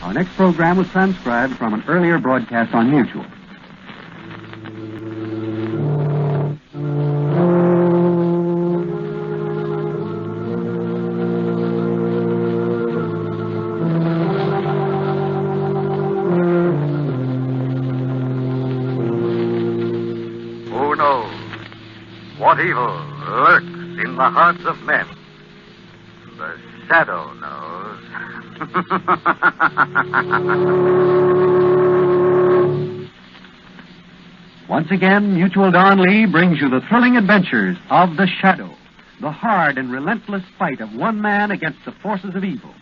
Our next program was transcribed from an earlier broadcast on Mutual. Who knows what evil lurks in the hearts of men? The shadow knows. Once again, Mutual Don Lee brings you the thrilling adventures of The Shadow, the hard and relentless fight of one man against the forces of evil.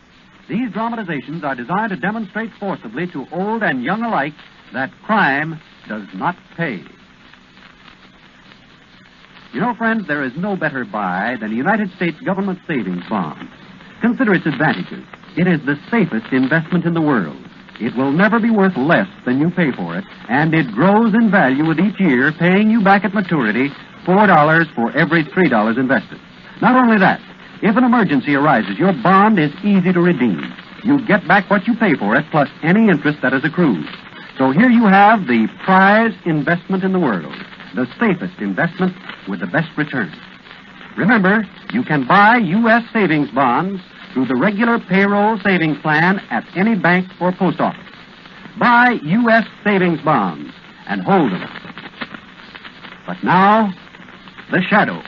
These dramatizations are designed to demonstrate forcibly to old and young alike that crime does not pay. You know, friends, there is no better buy than a United States government savings bond. Consider its advantages. It is the safest investment in the world. It will never be worth less than you pay for it, and it grows in value with each year, paying you back at maturity $4 for every $3 invested. Not only that, if an emergency arises, your bond is easy to redeem. You get back what you pay for it, plus any interest that is accrued. So here you have the prize investment in the world, the safest investment with the best return. Remember, you can buy U.S. savings bonds through the regular payroll savings plan at any bank or post office. Buy U.S. savings bonds and hold them. But now, The Shadow.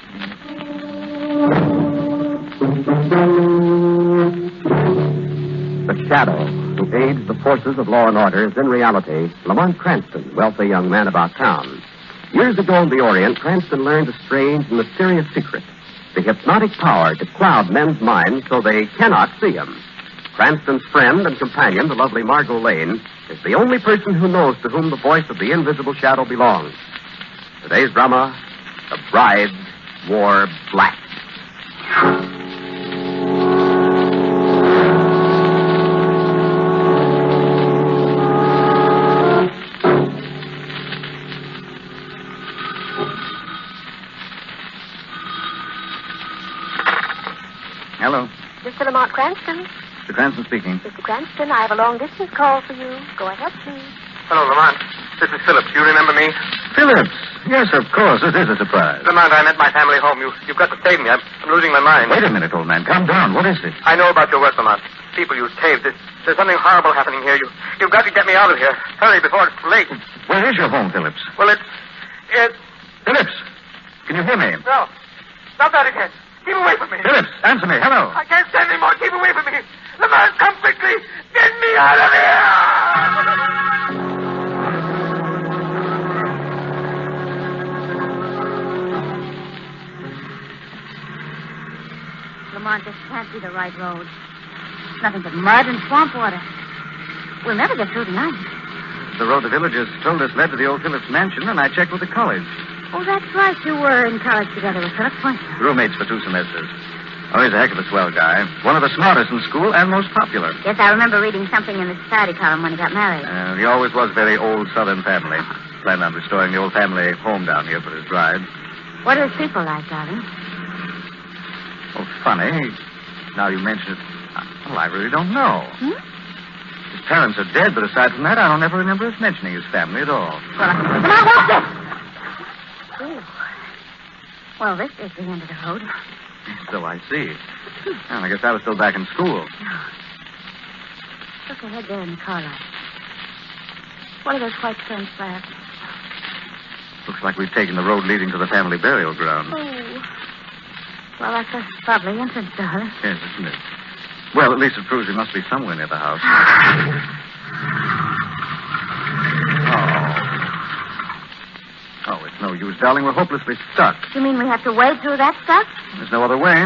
The Shadow, who aids the forces of law and order, is in reality Lamont Cranston, wealthy young man about town. Years ago in the Orient, Cranston learned a strange and mysterious secret, the hypnotic power to cloud men's minds so they cannot see him. Cranston's friend and companion, the lovely Margot Lane, is the only person who knows to whom the voice of the invisible shadow belongs. Today's drama, The Bride Wore Black. Hello. Mr. Lamont Cranston. Mr. Cranston speaking. Mr. Cranston, I have a long-distance call for you. Go ahead, please. Hello, Lamont. This is Phillips. You remember me? Phillips. Yes, of course. This is a surprise. Lamont, I'm at my family home. You've got to save me. I'm losing my mind. Wait a minute, old man. Calm down. What is it? I know about your work, Lamont. People you saved. There's something horrible happening here. You've got to get me out of here. Hurry before it's late. Where is your home, Phillips? Well, it's... Phillips, can you hear me? No. Not that again. Keep away from me. Phillips, answer me. Hello. I can't stand anymore. Keep away from me. Lamont, come quickly. Get me out of here. Lamont, this can't be the right road. Nothing but mud and swamp water. We'll never get through tonight. The road the villagers told us led to the old Phillips mansion, and I checked with the college. Oh, that's right. You were in college together with Phillips, weren't you? Roommates for 2 semesters. Oh, he's a heck of a swell guy. One of the smartest in school and most popular. Yes, I remember reading something in the society column when he got married. He always was very old Southern family. Planned on restoring the old family home down here for his bride. What are his people like, darling? Oh, funny. Now you mention it. Well, I really don't know. His parents are dead, but aside from that, I don't ever remember us mentioning his family at all. Well, what's this? Ooh. Well, this is the end of the road. So I see. Well, I guess I was still back in school. Look ahead there in the car light. What are those white stone slabs? Looks like we've taken the road leading to the family burial ground. Oh. Well, that's a lovely entrance, darling. Yes, isn't it? Well, at least it proves we must be somewhere near the house. Oh, it's no use, darling. We're hopelessly stuck. You mean we have to wade through that stuff? There's no other way.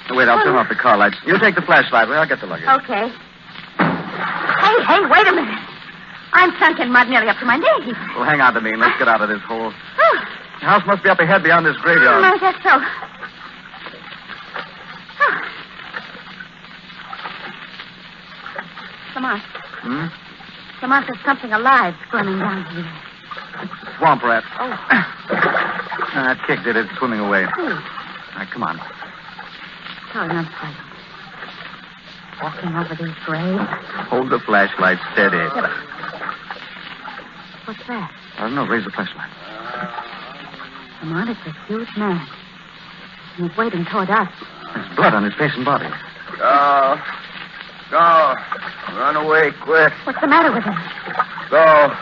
Oh, wait, I'll turn off the car lights. You take the flashlight, Ray. I'll get the luggage. Okay. Hey, wait a minute. I'm sunk in mud nearly up to my knees. Well, hang on to me and let's get out of this hole. The house must be up ahead beyond this graveyard. I guess so. Lamont. Lamont, there's something alive swimming down here. Swamp rat. Oh. That kick did it. It's swimming away. Hey. All right, come on. Darling, I'm frightened. walking over these graves. Hold the flashlight steady. What's that? I don't know. Raise the flashlight. Lamont, it's a huge man. He's wading toward us. There's blood on his face and body. Go. Go. Run away quick. What's the matter with him? Go.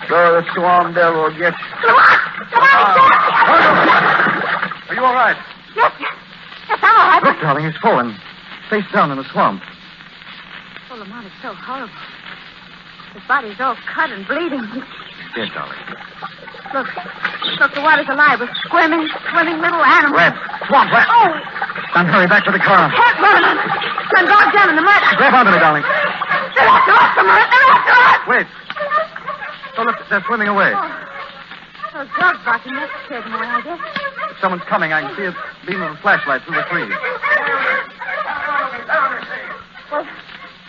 Go, the swamp devil will get you. Lamont! Are you all right? Yes, yes, I'm all right. Look, darling, he's fallen. Face down in the swamp. Oh, Lamont, it's so horrible. His body's all cut and bleeding. He's dead, darling. Look, the water's alive with swimming little animals. Red. Swamp rat. Oh, Now hurry back to the car. can't run. I'm bogged down in the mud. Grab onto me, darling. They're after us, Lamont. They're after us. Wait. Oh, look, they're swimming away. Those dogs barking, that scared me away, I guess. If someone's coming, I can see a beam of a flashlight through the trees. Well,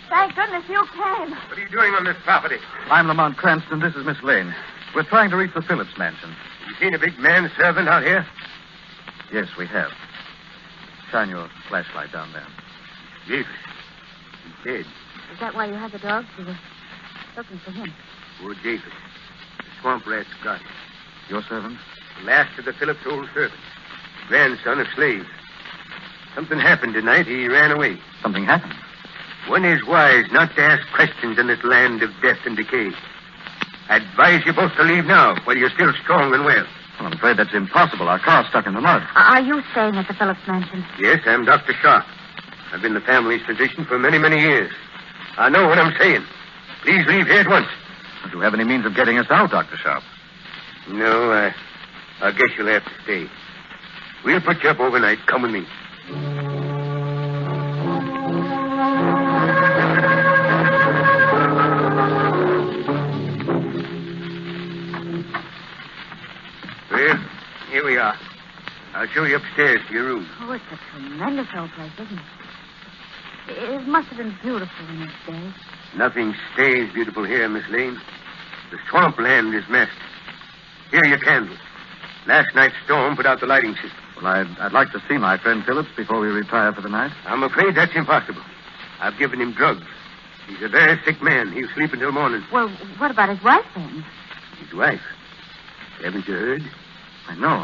thank goodness you came. What are you doing on this property? I'm Lamont Cranston. This is Miss Lane. We're trying to reach the Phillips mansion. You seen a big man servant out here? Yes, we have. Shine your flashlight down there. Yes. He's dead. Is that why you had the dogs? You were looking for him. Poor Japheth. The swamp rat's got him. Your servant? The last of the Phillips old servants. Grandson of slaves. Something happened tonight. He ran away. Something happened. One is wise not to ask questions in this land of death and decay. I advise you both to leave now while you're still strong and well. Well, I'm afraid that's impossible. Our car's stuck in the mud. Are you staying at the Phillips mansion? Yes, I'm Dr. Sharp. I've been the family's physician for many, many years. I know what I'm saying. Please leave here at once. Do you have any means of getting us out, Dr. Sharp? No, I guess you'll have to stay. We'll put you up overnight. Come with me. Well, here we are. I'll show you upstairs to your room. Oh, it's a tremendous old place, isn't it? It must have been beautiful in its day. Nothing stays beautiful here, Miss Lane. The swamp land is messed. Here are your candles. Last night's storm put out the lighting system. Well, I'd like to see my friend Phillips before we retire for the night. I'm afraid that's impossible. I've given him drugs. He's a very sick man. He'll sleep until morning. Well, what about his wife, then? His wife? Haven't you heard? I know.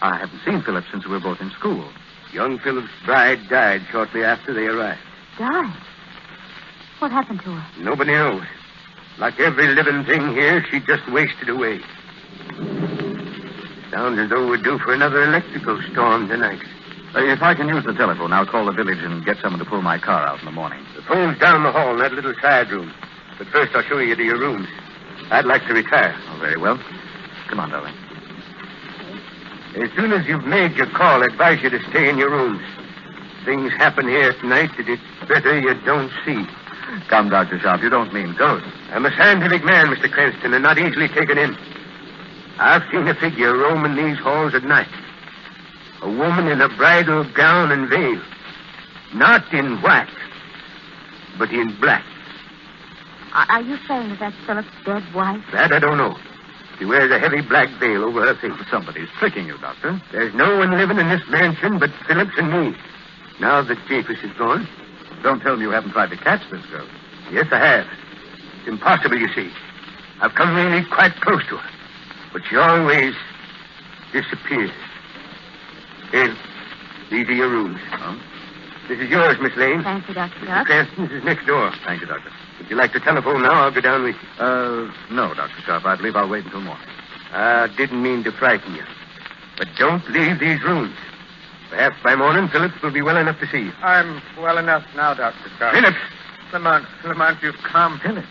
I haven't seen Phillips since we were both in school. Young Phillips' bride died shortly after they arrived. Died? What happened to her? Nobody knows. Like every living thing here, she just wasted away. Sounds as though we're due for another electrical storm tonight. If I can use the telephone, I'll call the village and get someone to pull my car out in the morning. The phone's down the hall in that little side room. But first I'll show you to your rooms. I'd like to retire. Oh, very well. Come on, darling. As soon as you've made your call, I advise you to stay in your rooms. Things happen here tonight that it's better you don't see. Come, Dr. Sharp, you don't mean ghosts. I'm a scientific man, Mr. Cranston, and not easily taken in. I've seen a figure roaming these halls at night. A woman in a bridal gown and veil. Not in white, but in black. Are you saying that that's Philip's dead wife? That I don't know. She wears a heavy black veil over her face. Somebody's tricking you, Doctor. There's no one living in this mansion but Phillips and me. Now that Japheth is gone. Don't tell me you haven't tried to catch this girl. Yes, I have. It's impossible, you see. I've come really quite close to her. But she always disappears. Here, these are your rooms. Oh? This is yours, Miss Lane. Thank you, Dr. Mr. Sharp. Cranston's is next door. Thank you, Doctor. Would you like to telephone now? I'll go down with you. No, Dr. Sharp. I believe I'll wait until morning. I didn't mean to frighten you. But don't leave these rooms. Perhaps by morning, Phillips will be well enough to see you. I'm well enough now, Dr. Sharp. Phillips! Lamont, you've come. Phillips!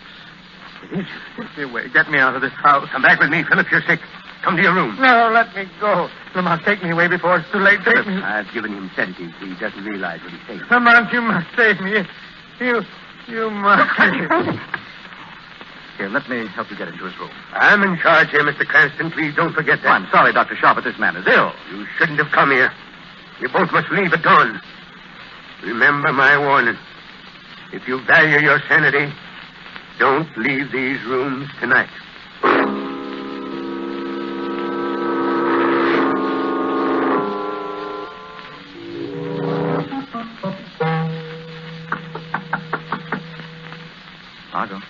It is you. Get me away. Get me out of this house. Come back with me, Phillips. You're sick. Come to your room. No, let me go. Lamont, take me away before it's too late. Take Phillips, me. I've given him sedatives. He doesn't realize what he's saying. Lamont, you must save me. You must. Here, let me help you get into his room. I'm in charge here, Mr. Cranston. Please don't forget that. Oh, I'm sorry, Dr. Sharp, but this man is ill. You shouldn't have come here. You both must leave at dawn. Remember my warning. If you value your sanity, don't leave these rooms tonight. Margot.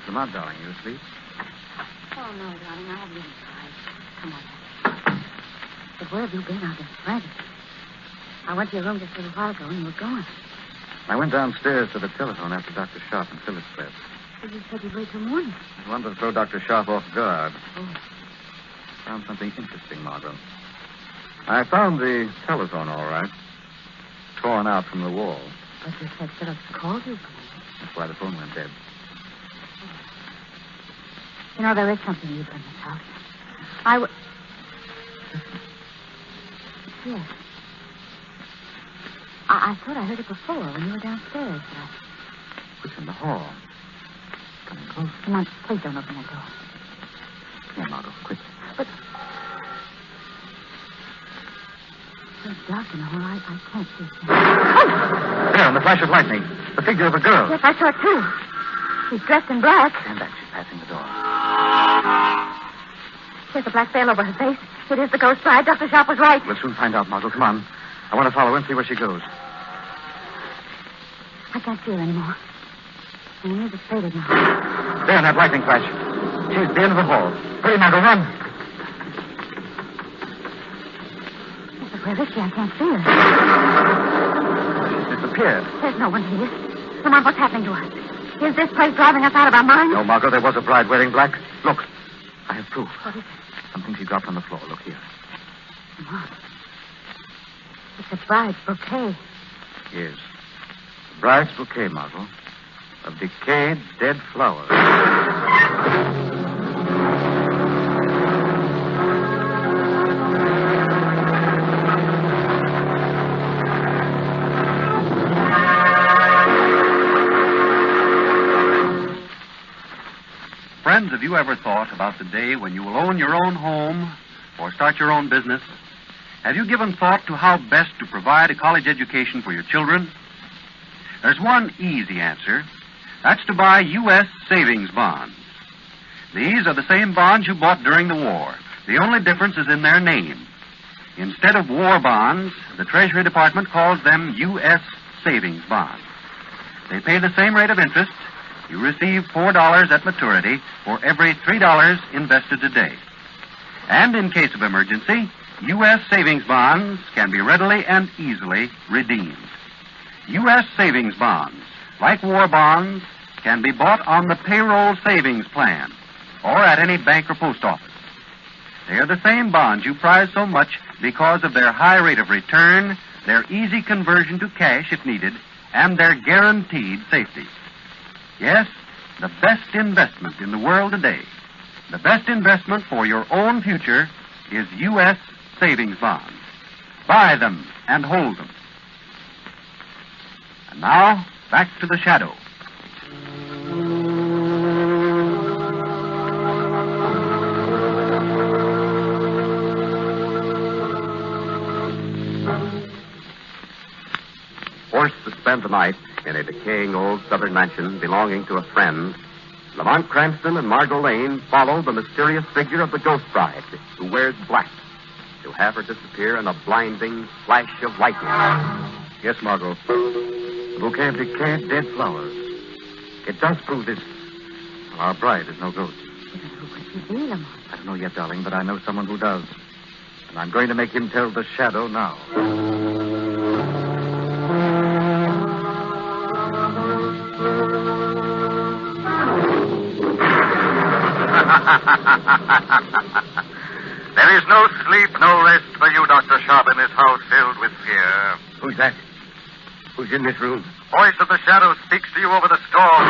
Lamont, darling, you asleep? Oh, no, darling. I haven't even tried. Come on. But where have you been? I've been frantic. I went to your room just a little while ago, and you were gone. I went downstairs to the telephone after Dr. Sharp and Phillips left. Well, you said you'd wait till morning. I wanted to throw Dr. Sharp off guard. Oh. Found something interesting, Margot. I found the telephone, all right. Torn out from the wall. But you said Phillips called you. That's why the phone went dead. You know, there is something you've in this house. Yes. I thought I heard it before when you were downstairs. It's in the hall. Coming close. Come on, please don't open that door. Here, Margot, quick. But... It's dark in the hall. I can't see it. Oh! There, in the flash of lightning. The figure of a girl. Yes, I saw it, too. She's dressed in black. Stand back. She's passing the door. There's a black veil over her face. It is the ghost bride. Dr. Sharp was right. We'll soon find out, Margot. Come on. I want to follow her and see where she goes. I can't see her anymore. And the music's faded now. There, in that lightning flash. She's at the end of the hall. Hurry, Margot, run. Yes, but where is she? I can't see her. She's disappeared. There's no one here. Come on, what's happening to us? Is this place driving us out of our minds? No, Margot, there was a bride wearing black. Look. I have proof. What is it? Something she dropped on the floor. Look here. Come on. It's a bride's bouquet. Yes. The bride's bouquet, Margot. Of decayed, dead flowers. Friends, have you ever thought about the day when you will own your own home or start your own business? Have you given thought to how best to provide a college education for your children? There's one easy answer. That's to buy U.S. savings bonds. These are the same bonds you bought during the war. The only difference is in their name. Instead of war bonds, the Treasury Department calls them U.S. savings bonds. They pay the same rate of interest. You receive $4 at maturity for every $3 invested today. And in case of emergency, U.S. savings bonds can be readily and easily redeemed. U.S. savings bonds, like war bonds, can be bought on the payroll savings plan or at any bank or post office. They are the same bonds you prize so much because of their high rate of return, their easy conversion to cash if needed, and their guaranteed safety. Yes, the best investment in the world today, the best investment for your own future is U.S. savings bonds. Buy them and hold them. And now, back to the shadow. Forced to spend the night in a decaying old southern mansion belonging to a friend, Lamont Cranston and Margot Lane follow the mysterious figure of the ghost bride who wears black to have her disappear in a blinding flash of lightning. Yes, Margot. The bouquet of decayed, dead flowers. It does prove this. Well, our bride is no ghost. Who could she be, Lamont? I don't know yet, darling, but I know someone who does. And I'm going to make him tell the shadow now. There is no sleep, no rest for you, Dr. Sharp, in this house filled with fear. Who's that? Who's in this room? Voice of the shadow speaks to you over the storm.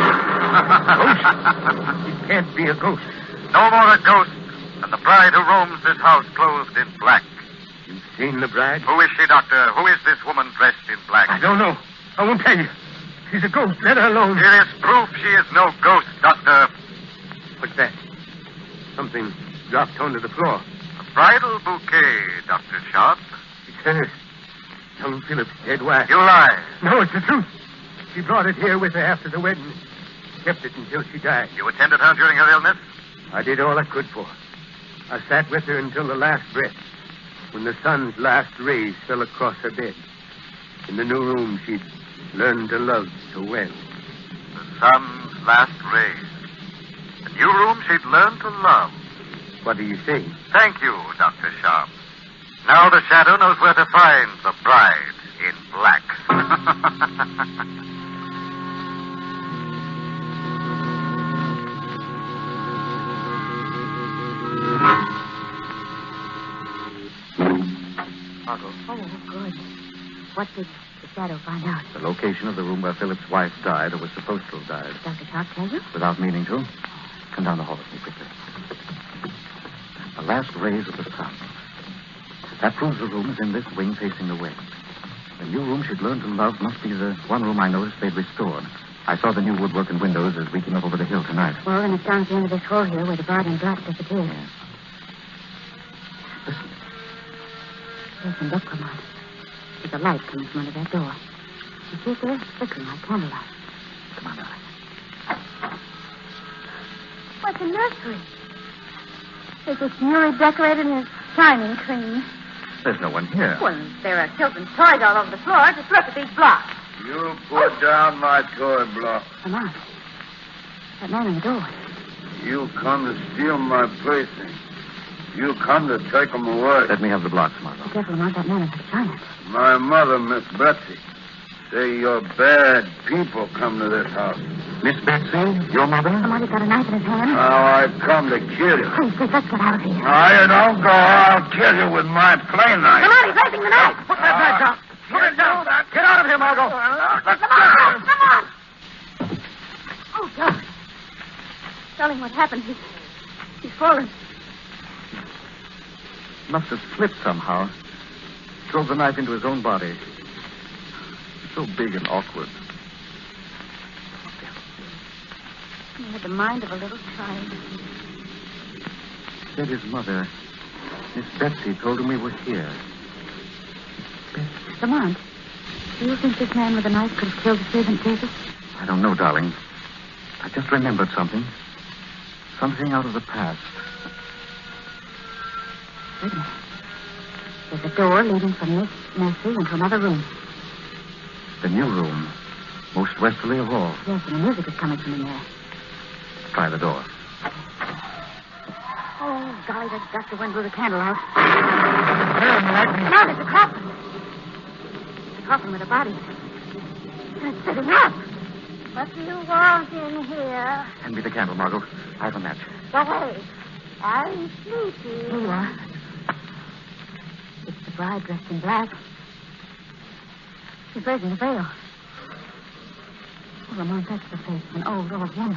Ghost? It can't be a ghost. No more a ghost than the bride who roams this house clothed in black. You've seen the bride? Who is she, Doctor? Who is this woman dressed in black? I don't know. I won't tell you. She's a ghost. Let her alone. Here is proof she is no ghost, Doctor. What's that? Something dropped onto the floor. A bridal bouquet, Dr. Sharp. It's hers. Young Philip's dead wife. You lie. No, it's the truth. She brought it here with her after the wedding. Kept it until she died. You attended her during her illness? I did all I could for her. I sat with her until the last breath, when the sun's last rays fell across her bed. In the new room she'd learned to love so well. sun's last rays. A new room she'd learn to love. What do you see? Thank you, Dr. Sharp. Now the shadow knows where to find the bride in black. Margot. Oh, good. What did the shadow find out? The location of the room where Philip's wife died, or was supposed to have died. Did Dr. Sharp tell you? Without meaning to. Come down the hall with me quickly. The last rays of the sun. That proves the room is in this wing facing the west. The new room she'd learned to love must be the one room I noticed they'd restored. I saw the new woodwork and windows as we came up over the hill tonight. Well, then it's down at the end of this hall here where the bride in black disappeared. Yes. Listen. Listen, look, Lamont. There's a light coming from under that door. You see it there? Flickering like candlelight. Come on, darling. What's a nursery? It's newly decorated and it's shining clean. There's no one here. Well, there are children's toys all over the floor. Just look at these blocks. You put down my toy block. Lamont. That man in the door. You come to steal my plaything. You come to take them away. Let me have the blocks, Margot. Be careful, Lamont. That man is a giant. My mother, Miss Betsy, say your bad people come to this house. Miss Betsy, your mother? Lamont, he's got a knife in his hand. Now I come to kill you. Please, let's get out of here. Now you don't go. I'll kill you with my play knife. Lamont, he's raising the knife. Put that knife down. Put it down. Get out of here, Margot. Lamont! Oh, God. Darling, what happened? He's fallen. Must have slipped somehow. Drove the knife into his own body. So big and awkward. He had the mind of a little child. Said his mother, Miss Betsy, told him we were here. Lamont, do you think this man with the knife could have killed the servant Jesus? I don't know, darling. I just remembered something. Something out of the past. Wait a minute. There's a door leading from this nursery into another room. The new room. Most westerly of all. Yes, and the music is coming from in there. Try the door. Oh, golly, that gust of wind blew the candle out. There, Maggie. Now there's a coffin. The coffin with a body. And it's sitting up. What do you want in here? Hand me the candle, Margot. I have a match. Go away. I'm sleepy. Here you are. It's the bride dressed in black. She's raising the veil. Oh, Lamont, that's the face of an old woman.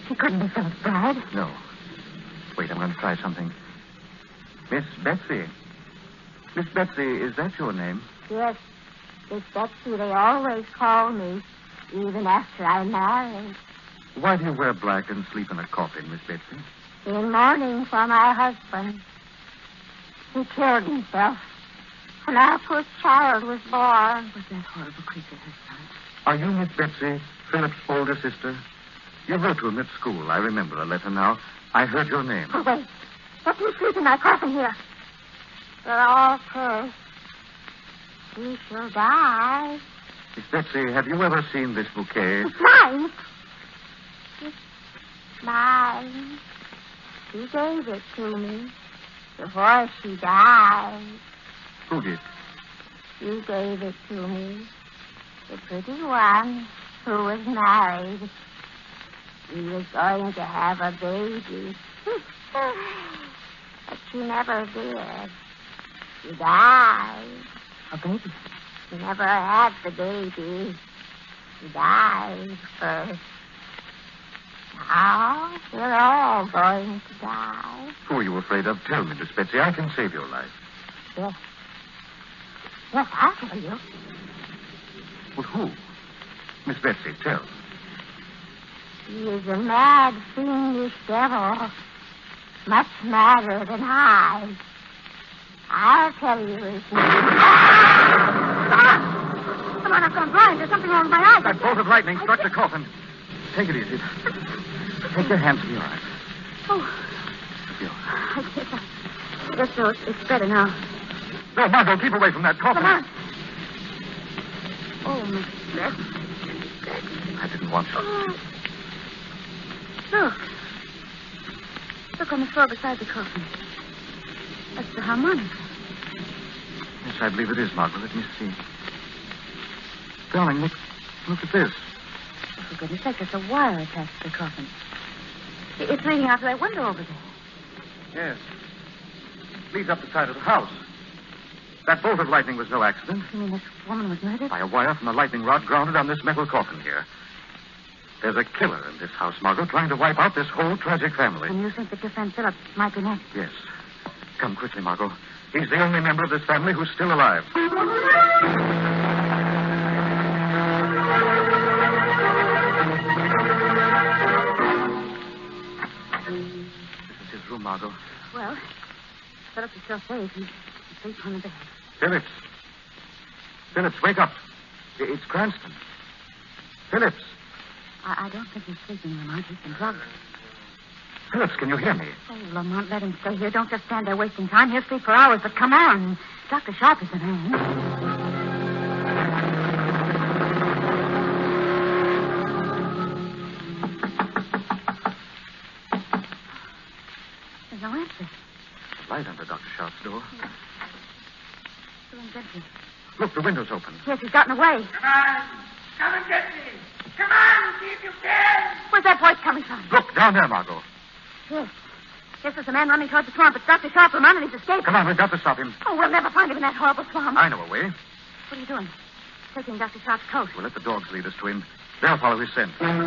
She couldn't be Philip's bride. No. Wait, I'm going to try something. Miss Betsy. Miss Betsy, is that your name? Yes, Miss Betsy, they always call me, even after I'm married. Why do you wear black and sleep in a coffin, Miss Betsy? In mourning for my husband. He killed himself when our poor child was born. Was that horrible creature her son? Are you Miss Betsy, Philip's older sister? You wrote to him at school. I remember a letter now. I heard your name. Oh, wait. Let me sleep in my coffin here. They're all cursed. He shall die. Miss Betsy, have you ever seen this bouquet? It's mine. It's mine. She gave it to me before she died. Who did? She gave it to me. The pretty one who was married. She was going to have a baby. But she never did. She died. A baby? She never had the baby. She died first. Now we're all going to die. Who are you afraid of? Tell me, Miss Betsy. I can save your life. Yes. Yes, I'll tell you. But who? Miss Betsy, tell. He is a mad, fiendish devil. Much madder than I. I'll tell you his name. Come on, I've gone blind. There's something wrong with my eyes. That bolt of lightning struck the coffin. Take it easy. Take your hands from your eyes. Oh, Here. I guess so. It's better now. No, Margot, keep away from that coffin. Come on. Oh, Miss Betsy. I didn't want to. Oh. Look. Look on the floor beside the coffin. That's the harmonica. Yes, I believe it is, Margot. Let me see. Darling, look at this. Oh, for goodness sake, there's a wire attached to the coffin. It's leading out to that window over there. Yes. It leads up the side of the house. That bolt of lightning was no accident. You mean this woman was murdered? By a wire from a lightning rod grounded on this metal coffin here. There's a killer in this house, Margot, trying to wipe out this whole tragic family. And you think that your friend Philip might be next? Yes. Come quickly, Margot. He's the only member of this family who's still alive. This is his room, Margot. Well, Philip is still safe. He's asleep on the bed. Phillips. Phillips, wake up. It's Cranston. Phillips. I don't think he's sleeping, Lamont. He's been drugged. Phillips, can you hear me? Oh, Lamont, let him stay here. Don't just stand there wasting time. He'll sleep for hours, but come on. Dr. Sharp is the man. There's no answer. Light under Dr. Sharp's door. Still in Gibson. Look, the window's open. Yes, he's gotten away. Come on. Come and get me. Come on, see if you can. Where's that voice coming from? Look, down there, Margot. Yes. Yes, there's a man running towards the swamp. It's Dr. Sharp, Lamont, and he's escaped. Come on, we've got to stop him. Oh, we'll never find him in that horrible swamp. I know a way. What are you doing? Taking Dr. Sharp's coat. We'll let the dogs lead us to him. They'll follow his scent. I'm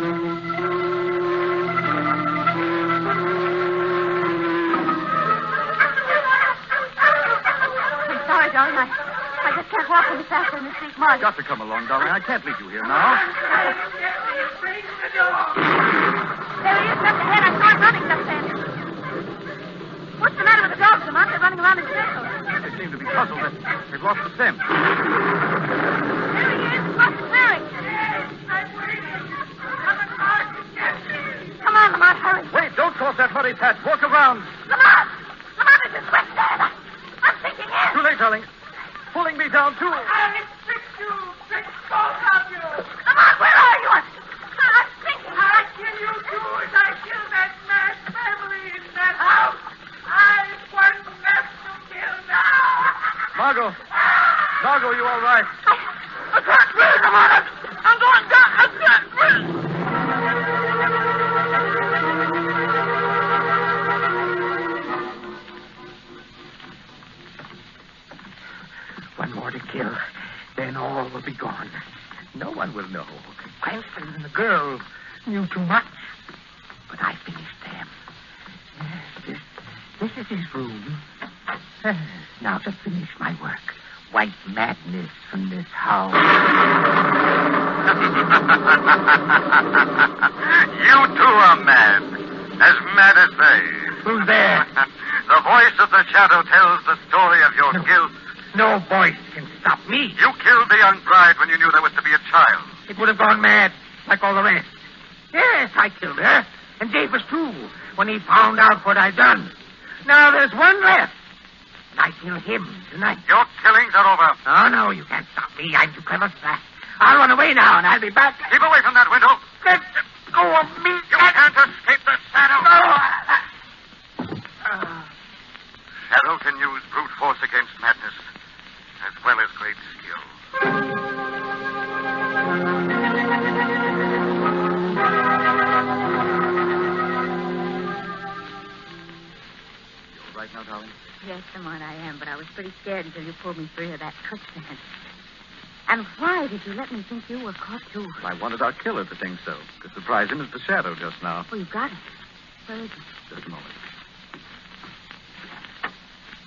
sorry, darling. I just can't walk any faster in this deep mud. You've got to come along, darling. I can't leave you here now. There he is, just ahead. I saw him running just then. What's the matter with the dogs, Lamont? They're running around in circles. They seem to be puzzled. They've lost the scent. There he is. Across the clearing. Come on, Lamont, hurry. Wait, don't cross that muddy patch. Walk around. Lamont! Lamont, it's a quicksand. I'm sinking in. Too late, darling. Pulling me down, too. I fix you. Fix both of you. Lamont, where are you? I'm sinking. I kill you, too, as I kill that mad family in that house. I've one left to kill now. Margot. Margot, you all right? I can't breathe, Lamont. I'm going down. I can't breathe. One more to kill. Then all will be gone. No one will know. Cranston and the girl knew too much. But I finished them. This is his room. Now to finish my work. White madness from this house. You too are mad. As mad as they. Who's there? The voice of the shadow tells the story of your guilt. No voice can stop me. You killed the young bride when you knew there was to be a child. It would have gone mad, like all the rest. Yes, I killed her. And Davis, too, when he found out what I'd done. Now there's one left. And I kill him tonight. Your killings are over. Oh, no, you can't stop me. I'm too clever for that. I'll run away now, and I'll be back. Keep away from that window. Let go of me. You can't escape the shadow. Shadow can use brute force against madness, as well as great skill. You all right now, darling? Yes, Lamont, I am, but I was pretty scared until you pulled me free of that quicksand. And why did you let me think you were caught, too? I wanted our killer to think so. To surprise him as the shadow just now. Oh, you got it. Where is he? Just a moment.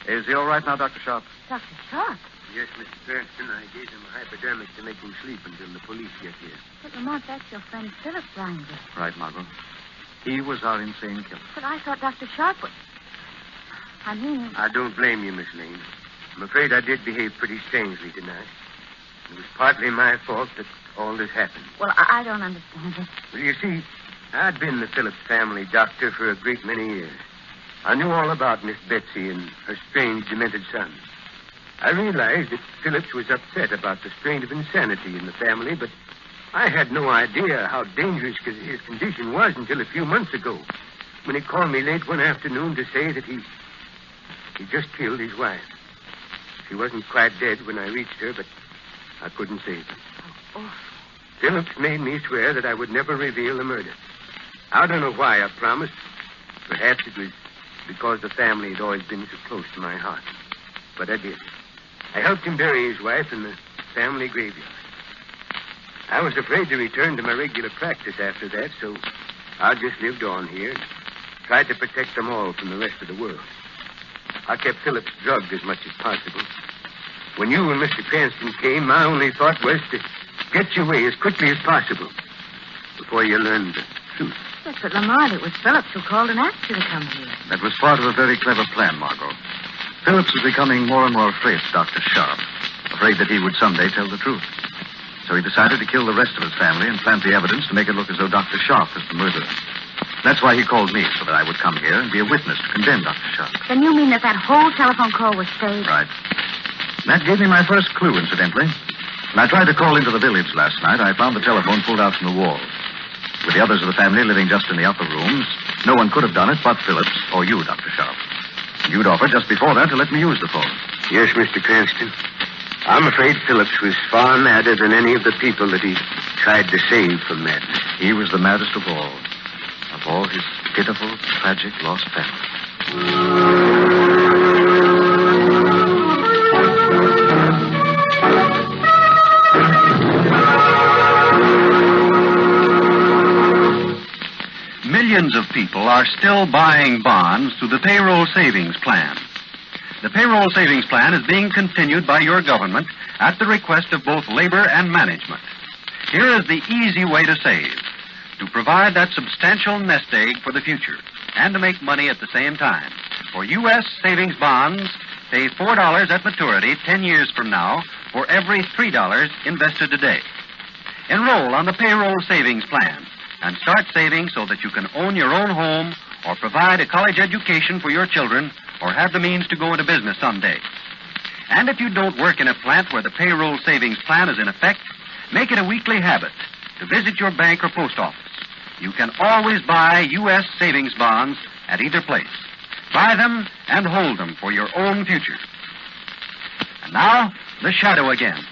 Is he all right now, Dr. Sharp? Dr. Sharp? Yes, Mr. Cranston, I gave him a hypodermic to make him sleep until the police get here. But, Lamont, that's your friend Philip lying there. Right, Margot. He was our insane killer. But I thought Dr. Sharp was... I mean... I don't blame you, Miss Lane. I'm afraid I did behave pretty strangely tonight. It was partly my fault that all this happened. Well, I don't understand it. Well, you see, I'd been the Phillips family doctor for a great many years. I knew all about Miss Betsy and her strange, demented son. I realized that Phillips was upset about the strain of insanity in the family, but I had no idea how dangerous his condition was until a few months ago, when he called me late one afternoon to say that he just killed his wife. She wasn't quite dead when I reached her, but I couldn't save her. Oh. Phillips made me swear that I would never reveal the murder. I don't know why I promised. Perhaps it was because the family had always been so close to my heart. But I did. I helped him bury his wife in the family graveyard. I was afraid to return to my regular practice after that, so I just lived on here and tried to protect them all from the rest of the world. I kept Phillips drugged as much as possible. When you and Mr. Cranston came, my only thought was to get you away as quickly as possible before you learned the truth. Yes, but Lamont, it was Phillips who called and asked you to come here. That was part of a very clever plan, Margot. Phillips was becoming more and more afraid of Dr. Sharp, afraid that he would someday tell the truth. So he decided to kill the rest of his family and plant the evidence to make it look as though Dr. Sharp was the murderer. That's why he called me, so that I would come here and be a witness to condemn Dr. Sharp. Then you mean that whole telephone call was staged? Right. That gave me my first clue, incidentally. When I tried to call into the village last night, I found the telephone pulled out from the wall. With the others of the family living just in the upper rooms, no one could have done it but Phillips or you, Dr. Sharp. You'd offered just before that to let me use the phone. Yes, Mr. Cranston. I'm afraid Phillips was far madder than any of the people that he tried to save from madness. He was the maddest of all his pitiful, tragic, lost family. Millions of people are still buying bonds through the payroll savings plan. The payroll savings plan is being continued by your government at the request of both labor and management. Here is the easy way to save, to provide that substantial nest egg for the future, and to make money at the same time. For U.S. savings bonds, pay $4 at maturity 10 years from now for every $3 invested today. Enroll on the payroll savings plan and start saving so that you can own your own home or provide a college education for your children or have the means to go into business someday. And if you don't work in a plant where the payroll savings plan is in effect, make it a weekly habit to visit your bank or post office. You can always buy U.S. savings bonds at either place. Buy them and hold them for your own future. And now, the shadow again.